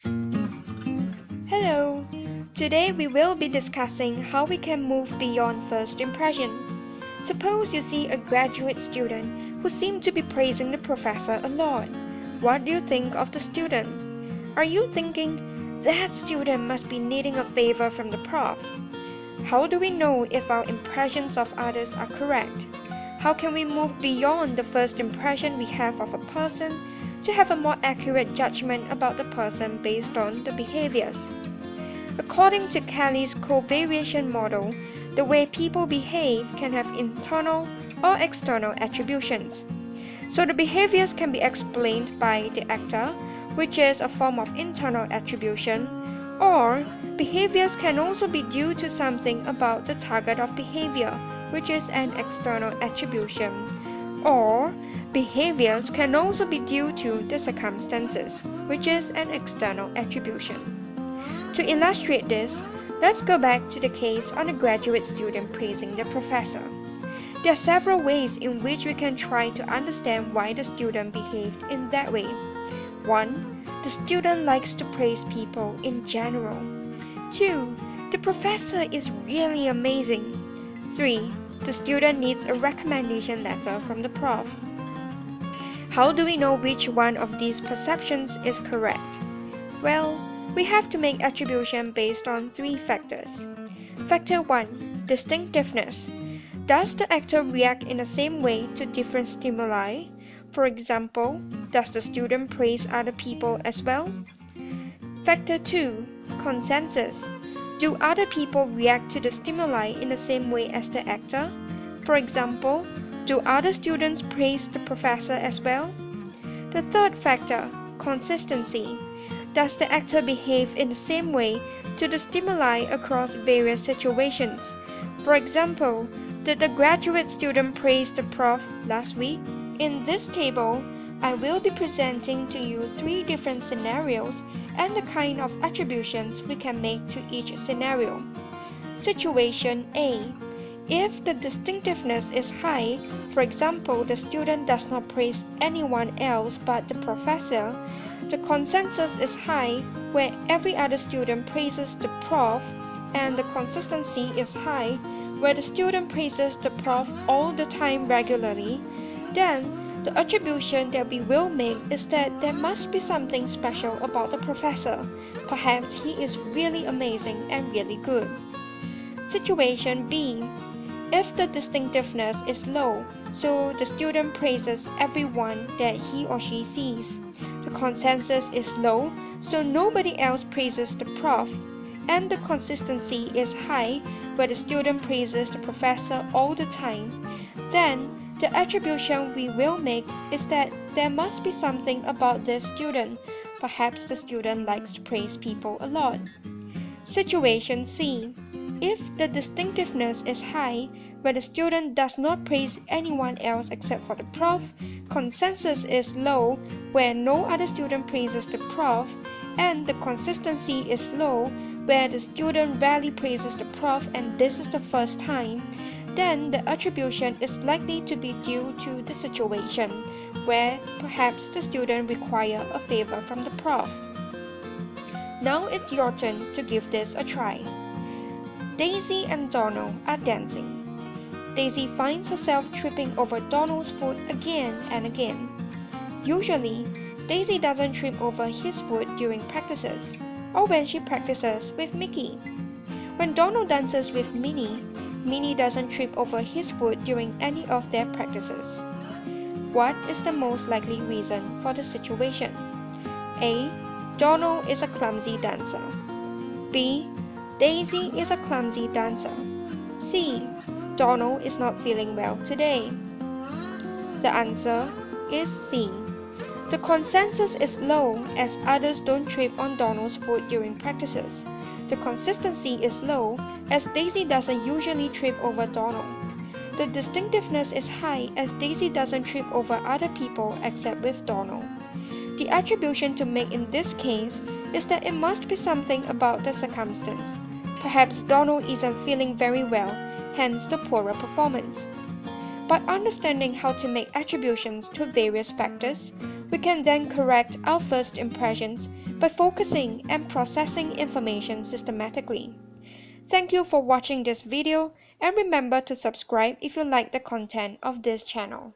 Hello! Today we will be discussing how we can move beyond first impression. Suppose you see a graduate student who seems to be praising the professor a lot. What do you think of the student? Are you thinking, that student must be needing a favor from the prof? How do we know if our impressions of others are correct? How can we move beyond the first impression we have of a person to have a more accurate judgment about the person based on the behaviors? According to Kelly's covariation model, the way people behave can have internal or external attributions. So the behaviors can be explained by the actor, which is a form of internal attribution, or behaviors can also be due to something about the target of behavior, which is an external attribution, or behaviors can also be due to the circumstances, which is an external attribution. To illustrate this, let's go back to the case on a graduate student praising the professor. There are several ways in which we can try to understand why the student behaved in that way. 1. The student likes to praise people in general. 2. The professor is really amazing. 3. The student needs a recommendation letter from the prof. How do we know which one of these perceptions is correct? Well, we have to make attribution based on 3 factors. Factor 1. Distinctiveness. Does the actor react in the same way to different stimuli? For example, does the student praise other people as well? Factor 2. Consensus. Do other people react to the stimuli in the same way as the actor? For example, do other students praise the professor as well? The third factor, consistency. Does the actor behave in the same way to the stimuli across various situations? For example, did the graduate student praise the prof last week? In this table, I will be presenting to you 3 different scenarios and the kind of attributions we can make to each scenario. Situation A. If the distinctiveness is high, for example, the student does not praise anyone else but the professor, the consensus is high where every other student praises the prof, and the consistency is high where the student praises the prof all the time regularly, then the attribution that we will make is that there must be something special about the professor. Perhaps he is really amazing and really good. Situation B. If the distinctiveness is low, so the student praises everyone that he or she sees. The consensus is low, so nobody else praises the prof, and the consistency is high, where the student praises the professor all the time. Then, the attribution we will make is that there must be something about this student. Perhaps the student likes to praise people a lot. Situation C. If the distinctiveness is high, where the student does not praise anyone else except for the prof, consensus is low, where no other student praises the prof, and the consistency is low, where the student rarely praises the prof and this is the first time, then the attribution is likely to be due to the situation, where perhaps the student requires a favor from the prof. Now it's your turn to give this a try. Daisy and Donald are dancing. Daisy finds herself tripping over Donald's foot again and again. Usually, Daisy doesn't trip over his foot during practices, or when she practices with Mickey. When Donald dances with Minnie, Minnie doesn't trip over his foot during any of their practices. What is the most likely reason for the situation? A. Donald is a clumsy dancer. B. Daisy is a clumsy dancer. C. Donald is not feeling well today. The answer is C. The consensus is low as others don't trip on Donald's foot during practices. The consistency is low as Daisy doesn't usually trip over Donald. The distinctiveness is high as Daisy doesn't trip over other people except with Donald. The attribution to make in this case is that it must be something about the circumstance. Perhaps Donald isn't feeling very well, hence the poorer performance. By understanding how to make attributions to various factors, we can then correct our first impressions by focusing and processing information systematically. Thank you for watching this video, and remember to subscribe if you like the content of this channel.